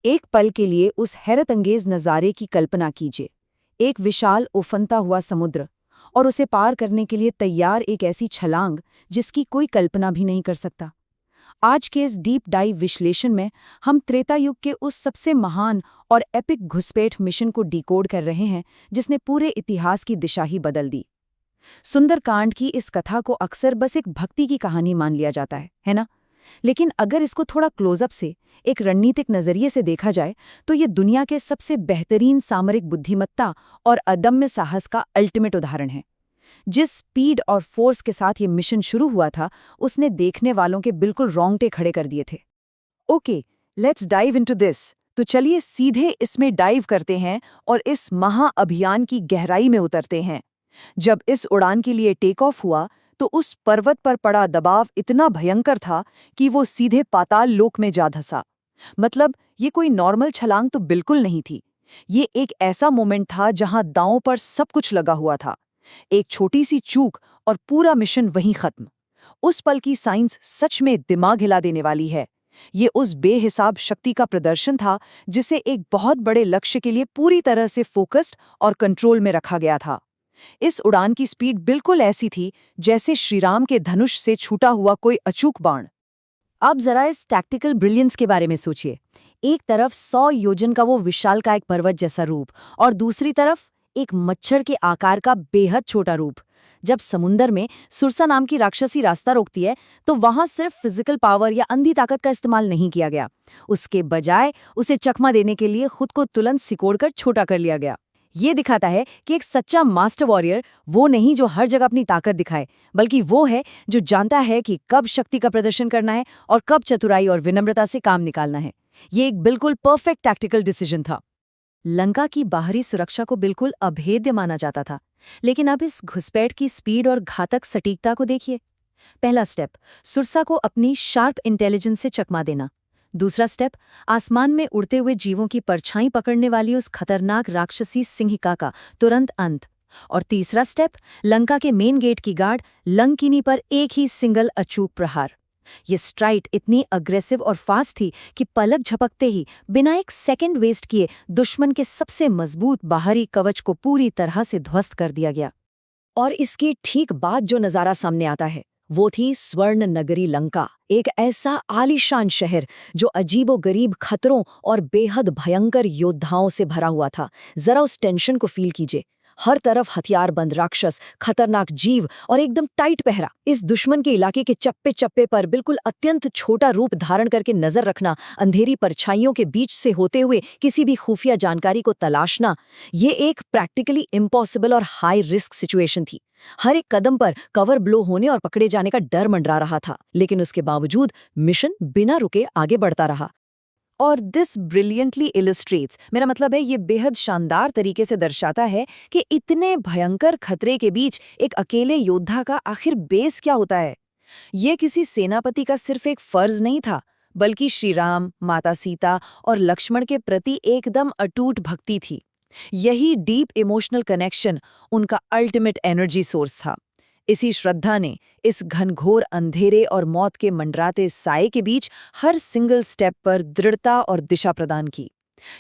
एक पल के लिए उस हैरतअंगेज नज़ारे की कल्पना कीजिए। एक विशाल उफनता हुआ समुद्र, और उसे पार करने के लिए तैयार एक ऐसी छलांग जिसकी कोई कल्पना भी नहीं कर सकता। आज के इस डीप डाइव विश्लेषण में हम त्रेता युग के उस सबसे महान और एपिक घुसपैठ मिशन को डिकोड कर रहे हैं जिसने पूरे इतिहास की दिशा ही बदल दी। सुंदरकांड की इस कथा को अक्सर बस एक भक्ति की कहानी मान लिया जाता है ना? लेकिन अगर इसको थोड़ा क्लोजअप से, एक रणनीतिक नजरिए से देखा जाए, तो ये दुनिया के सबसे बेहतरीन सामरिक बुद्धिमत्ता और अदम्य साहस का अल्टीमेट उदाहरण है। जिस स्पीड और फोर्स के साथ ये मिशन शुरू हुआ था, उसने देखने वालों के बिल्कुल रोंगटे खड़े कर दिए थे। Okay, let's dive into this. तो चलिए सीधे इसमें डाइव करते हैं और इस महाअभियान की गहराई में उतरते हैं। जब इस उड़ान के लिए टेक ऑफ हुआ, तो उस पर्वत पर पड़ा दबाव इतना भयंकर था कि वो सीधे पाताल लोक में जा धंसा। मतलब ये कोई नॉर्मल छलांग तो बिल्कुल नहीं थी। ये एक ऐसा मोमेंट था जहां दांव पर सब कुछ लगा हुआ था। एक छोटी सी चूक और पूरा मिशन वहीं खत्म। उस पल की साइंस सच में दिमाग हिला देने वाली है। ये उस बेहिसाब शक्ति का प्रदर्शन था जिसे एक बहुत बड़े लक्ष्य के लिए पूरी तरह से फोकस्ड और कंट्रोल में रखा गया था। इस उड़ान की स्पीड बिल्कुल ऐसी थी जैसे श्रीराम के धनुष से छूटा हुआ कोई अचूक बाण। अब जरा इस टैक्टिकल ब्रिलियंस के बारे में सोचिए। एक तरफ 100 योजन का वो विशालकाय पर्वत जैसा रूप, और दूसरी तरफ एक मच्छर के आकार का बेहद छोटा रूप। जब समुंदर में सुरसा नाम की राक्षसी रास्ता रोकती है, तो वहां सिर्फ फिजिकल पावर या अंधी ताकत का इस्तेमाल नहीं किया गया। उसके बजाय उसे चकमा देने के लिए खुद को तुरंत सिकोड़कर छोटा कर लिया गया। ये दिखाता है कि एक सच्चा मास्टर वॉरियर वो नहीं जो हर जगह अपनी ताकत दिखाए, बल्कि वो है जो जानता है कि कब शक्ति का प्रदर्शन करना है और कब चतुराई और विनम्रता से काम निकालना है। ये एक बिल्कुल परफेक्ट टैक्टिकल डिसीजन था। लंका की बाहरी सुरक्षा को बिल्कुल अभेद्य माना जाता था, लेकिन अब इस घुसपैठ की स्पीड और घातक सटीकता को देखिए। पहला स्टेप, सुरसा को अपनी शार्प इंटेलिजेंस से चकमा देना। दूसरा स्टेप, आसमान में उड़ते हुए जीवों की परछाई पकड़ने वाली उस खतरनाक राक्षसी सिंहिका का तुरंत अंत। और तीसरा स्टेप, लंका के मेन गेट की गार्ड लंकिनी पर एक ही सिंगल अचूक प्रहार। ये स्ट्राइक इतनी अग्रेसिव और फास्ट थी कि पलक झपकते ही, बिना एक सेकंड वेस्ट किए, दुश्मन के सबसे मजबूत बाहरी कवच को पूरी तरह से ध्वस्त कर दिया गया। और इसके ठीक बाद जो नज़ारा सामने आता है, वो थी स्वर्ण नगरी लंका। एक ऐसा आलीशान शहर जो अजीबोगरीब खतरों और बेहद भयंकर योद्धाओं से भरा हुआ था। जरा उस टेंशन को फील कीजिए। हर तरफ हथियारबंद राक्षस, खतरनाक जीव और एकदम टाइट पहरा। इस दुश्मन के इलाके के चप्पे चप्पे पर बिल्कुल अत्यंत छोटा रूप धारण करके नजर रखना, अंधेरी परछाइयों के बीच से होते हुए किसी भी खुफिया जानकारी को तलाशना, ये एक प्रैक्टिकली इम्पॉसिबल और हाई रिस्क सिचुएशन थी। हर एक कदम पर कवर ब्लो होने और पकड़े जाने का डर मंडरा रहा था, लेकिन उसके बावजूद मिशन बिना रुके आगे बढ़ता रहा। और दिस ब्रिलियंटली इलस्ट्रेट्स, मेरा मतलब है ये बेहद शानदार तरीके से दर्शाता है कि इतने भयंकर खतरे के बीच एक अकेले योद्धा का आखिर बेस क्या होता है। ये किसी सेनापति का सिर्फ एक फर्ज नहीं था, बल्कि श्रीराम, माता सीता और लक्ष्मण के प्रति एकदम अटूट भक्ति थी। यही डीप इमोशनल कनेक्शन उनका अल्टीमेट एनर्जी सोर्स था। इसी श्रद्धा ने इस घनघोर अंधेरे और मौत के मंडराते साए के बीच हर सिंगल स्टेप पर दृढ़ता और दिशा प्रदान की।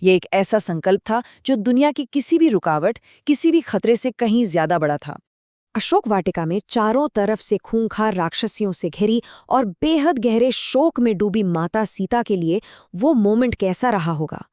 ये एक ऐसा संकल्प था जो दुनिया की किसी भी रुकावट, किसी भी खतरे से कहीं ज्यादा बड़ा था। अशोक वाटिका में चारों तरफ से खूंखार राक्षसियों से घिरी और बेहद गहरे शोक में डूबी माता सीता के लिए वो मोमेंट कैसा रहा होगा,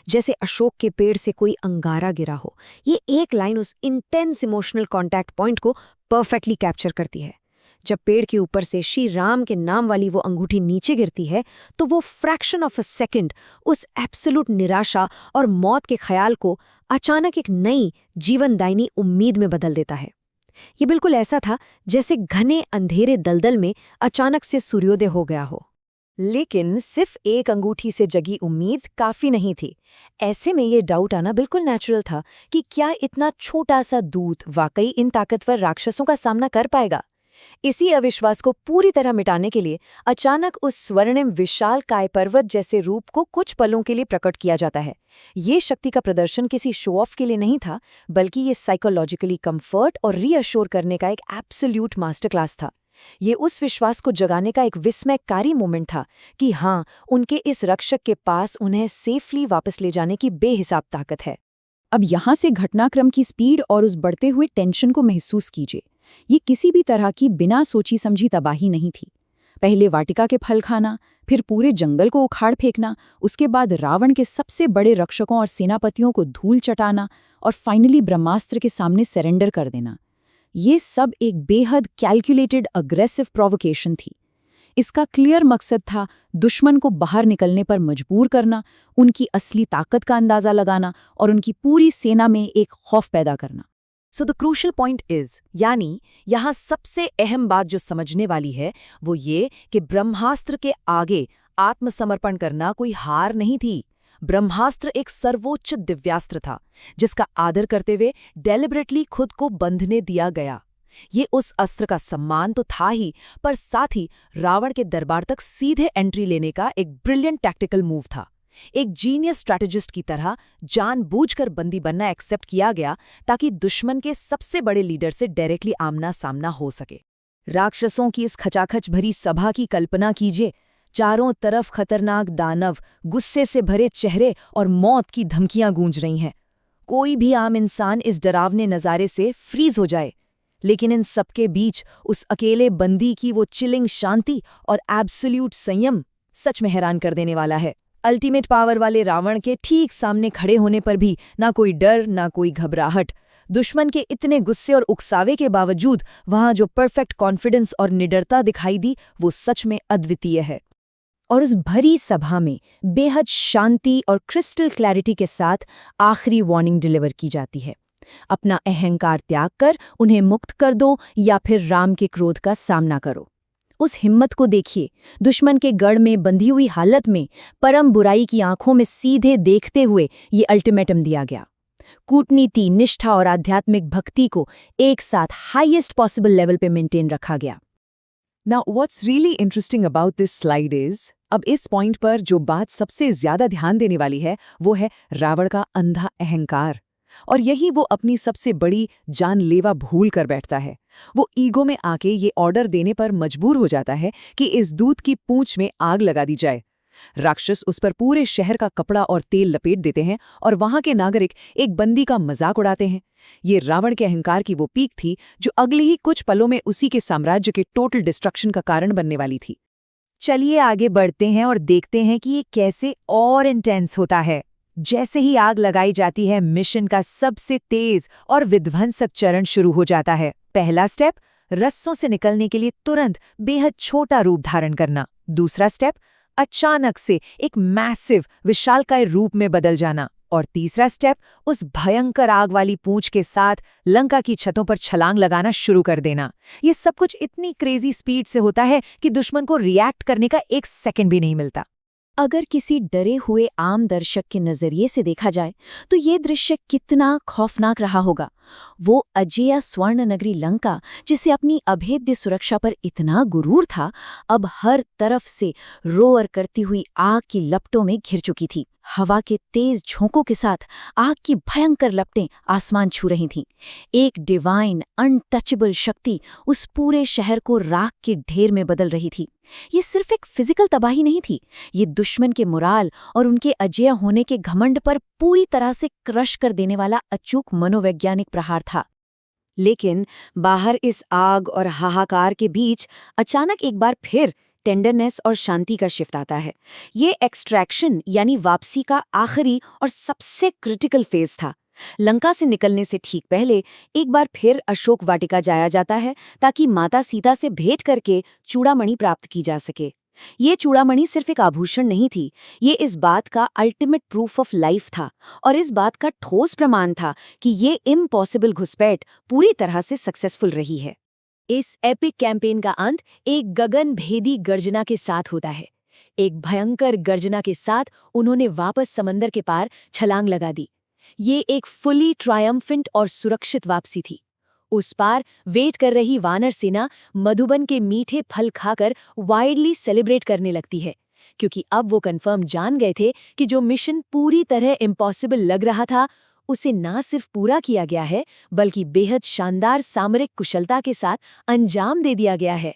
जैसे अशोक के पेड़ से कोई अंगारा गिरा हो। ये एक लाइन उस इंटेंस इमोशनल कॉन्टैक्ट पॉइंट को परफेक्टली कैप्चर करती है। जब पेड़ के ऊपर से श्री राम के नाम वाली वो अंगूठी नीचे गिरती है, तो वो फ्रैक्शन ऑफ अ सेकंड उस एब्सोल्यूट निराशा और मौत के ख्याल को अचानक एक नई जीवनदायिनी उम्मीद में बदल देता है। ये बिल्कुल ऐसा था जैसे घने अंधेरे दलदल में अचानक से सूर्योदय हो गया हो। लेकिन सिर्फ एक अंगूठी से जगी उम्मीद काफी नहीं थी। ऐसे में ये डाउट आना बिल्कुल नेचुरल था कि क्या इतना छोटा सा दूत वाकई इन ताकतवर राक्षसों का सामना कर पाएगा। इसी अविश्वास को पूरी तरह मिटाने के लिए अचानक उस स्वर्णिम विशाल काय पर्वत जैसे रूप को कुछ पलों के लिए प्रकट किया जाता है। ये शक्ति का प्रदर्शन किसी शो ऑफ के लिए नहीं था, बल्कि ये साइकोलॉजिकली कंफर्ट और रीअश्योर करने का एक एब्सोल्यूट मास्टर क्लास था। ये उस विश्वास को जगाने का एक विस्मयकारी मोमेंट था कि हाँ, उनके इस रक्षक के पास उन्हें सेफली वापस ले जाने की बेहिसाब ताकत है। अब यहाँ से घटनाक्रम की स्पीड और उस बढ़ते हुए टेंशन को महसूस कीजिए। ये किसी भी तरह की बिना सोची समझी तबाही नहीं थी। पहले वाटिका के फल खाना, फिर पूरे जंगल को उखाड़ फेंकना, उसके बाद रावण के सबसे बड़े रक्षकों और सेनापतियों को धूल चटाना और फाइनली ब्रह्मास्त्र के सामने सरेंडर कर देना। ये सब एक बेहद कैलकुलेटेड अग्रेसिव प्रोवोकेशन थी। इसका क्लियर मकसद था दुश्मन को बाहर निकलने पर मजबूर करना, उनकी असली ताकत का अंदाजा लगाना और उनकी पूरी सेना में एक खौफ पैदा करना। So the crucial point is, यानी यहाँ सबसे अहम बात जो समझने वाली है वो ये कि ब्रह्मास्त्र के आगे आत्मसमर्पण करना कोई हार नहीं थी। ब्रह्मास्त्र एक सर्वोच्च दिव्यास्त्र था जिसका आदर करते हुए डेलिबरेटली खुद को बंधने दिया गया। ये उस अस्त्र का सम्मान तो था ही, पर साथ ही रावण के दरबार तक सीधे एंट्री लेने का एक ब्रिलियंट टैक्टिकल मूव था। एक जीनियस स्ट्रैटेजिस्ट की तरह जानबूझकर बंदी बनना एक्सेप्ट किया गया ताकि दुश्मन के सबसे बड़े लीडर से डायरेक्टली आमना सामना हो सके। राक्षसों की इस खचाखच भरी सभा की कल्पना कीजिए। चारों तरफ खतरनाक दानव, गुस्से से भरे चेहरे और मौत की धमकियां गूंज रही हैं। कोई भी आम इंसान इस डरावने नज़ारे से फ्रीज हो जाए, लेकिन इन सबके बीच उस अकेले बंदी की वो चिलिंग शांति और एब्सोल्यूट संयम सच में हैरान कर देने वाला है। अल्टीमेट पावर वाले रावण के ठीक सामने खड़े होने पर भी ना कोई डर, ना कोई घबराहट। दुश्मन के इतने गुस्से और उकसावे के बावजूद वहां जो परफेक्ट कॉन्फिडेंस और निडरता दिखाई दी वो सच में अद्वितीय है। और उस भरी सभा में बेहद शांति और क्रिस्टल क्लैरिटी के साथ आखिरी वार्निंग डिलीवर की जाती है। अपना अहंकार त्याग कर उन्हें मुक्त कर दो या फिर राम के क्रोध का सामना करो। उस हिम्मत को देखिए। दुश्मन के गढ़ में बंधी हुई हालत में परम बुराई की आंखों में सीधे देखते हुए ये अल्टीमेटम दिया गया। कूटनीति, निष्ठा और आध्यात्मिक भक्ति को एक साथ हाईएस्ट पॉसिबल लेवल पे मेंटेन रखा गया। Now, what's really interesting about this slide is, अब इस पॉइंट पर जो बात सबसे ज्यादा ध्यान देने वाली है वो है रावण का अंधा अहंकार। और यही वो अपनी सबसे बड़ी जानलेवा भूल कर बैठता है। वो ईगो में आके ये ऑर्डर देने पर मजबूर हो जाता है कि इस दूत की पूंछ में आग लगा दी जाए। राक्षस उस पर पूरे शहर का कपड़ा और तेल लपेट देते हैं और वहां के नागरिक एक बंदी का मजाक उड़ाते हैं। ये रावण के अहंकार की वो पीक थी जो अगले ही कुछ पलों में उसी के साम्राज्य के टोटल डिस्ट्रक्शन का कारण बनने वाली थी। चलिए आगे बढ़ते हैं और देखते हैं कि ये कैसे और इंटेंस होता है। जैसे ही आग लगाई जाती है, मिशन का सबसे तेज और विध्वंसक चरण शुरू हो जाता है। पहला स्टेप, रस्सों से निकलने के लिए तुरंत बेहद छोटा रूप धारण करना। दूसरा स्टेप, अचानक से एक मैसिव विशालकाय रूप में बदल जाना। और तीसरा स्टेप, उस भयंकर आग वाली पूंछ के साथ लंका की छतों पर छलांग लगाना शुरू कर देना। ये सब कुछ इतनी क्रेजी स्पीड से होता है कि दुश्मन को रिएक्ट करने का एक सेकंड भी नहीं मिलता। अगर किसी डरे हुए आम दर्शक के नजरिए से देखा जाए तो ये दृश्य कितना खौफनाक रहा होगा। वो अजेय स्वर्ण नगरी लंका, जिसे अपनी अभेद्य सुरक्षा पर इतना गुरूर था, अब हर तरफ से रोअर करती हुई आग की लपटों में घिर चुकी थी। हवा के तेज झोंकों के साथ आग की भयंकर लपटें आसमान छू रही थीं। एक डिवाइन अनटचेबल शक्ति उस पूरे शहर को राख के ढेर में बदल रही थी। ये सिर्फ एक फिजिकल तबाही नहीं थी, ये दुश्मन के मोराल और उनके अजेय होने के घमंड पर पूरी तरह से क्रश कर देने वाला अचूक मनोवैज्ञानिक प्रहार था। लेकिन बाहर इस आग और हाहाकार के बीच अचानक एक बार फिर टेंडरनेस और शांति का शिफ्ट आता है। ये एक्सट्रैक्शन यानी वापसी का आखिरी और सबसे क्रिटिकल फेज था। लंका से निकलने से ठीक पहले एक बार फिर अशोक वाटिका जाया जाता है ताकि माता सीता से भेंट करके चूड़ामणि प्राप्त की जा सके। ये चूड़ामणि सिर्फ एक आभूषण नहीं थी, ये इस बात का अल्टीमेट प्रूफ ऑफ लाइफ था और इस बात का ठोस प्रमाण था कि ये इम्पॉसिबल घुसपैठ पूरी तरह से सक्सेसफुल रही है। इस एपिक कैंपेन का अंत एक गगनभेदी गर्जना के साथ होता है। एक भयंकर गर्जना के साथ उन्होंने वापस समंदर के पार छलांग लगा दी। ये एक फुली ट्रायम्फेंट और सुरक्षित वापसी थी। उस पार वेट कर रही वानर सेना मधुबन के मीठे फल खाकर वाइडली सेलिब्रेट करने लगती है, क्योंकि अब वो कंफर्म जान गए थे कि जो मिशन पूरी तरह इम्पॉसिबल लग रहा था उसे ना सिर्फ पूरा किया गया है बल्कि बेहद शानदार सामरिक कुशलता के साथ अंजाम दे दिया गया है।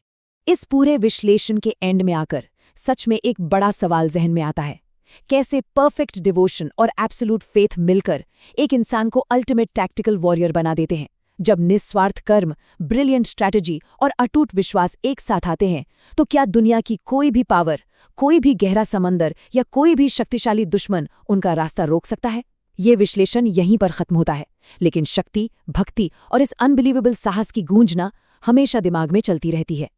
इस पूरे विश्लेषण के एंड में आकर सच में एक बड़ा सवाल जहन में आता है। कैसे परफेक्ट डिवोशन और एब्सोल्यूट फेथ मिलकर एक इंसान को अल्टीमेट टैक्टिकल वॉरियर बना देते हैं। जब निस्वार्थ कर्म, ब्रिलियंट स्ट्रैटेजी और अटूट विश्वास एक साथ आते हैं तो क्या दुनिया की कोई भी पावर, कोई भी गहरा समंदर या कोई भी शक्तिशाली दुश्मन उनका रास्ता रोक सकता है? ये विश्लेषण यहीं पर खत्म होता है, लेकिन शक्ति, भक्ति और इस अनबिलीवेबल साहस की गूंजना हमेशा दिमाग में चलती रहती है।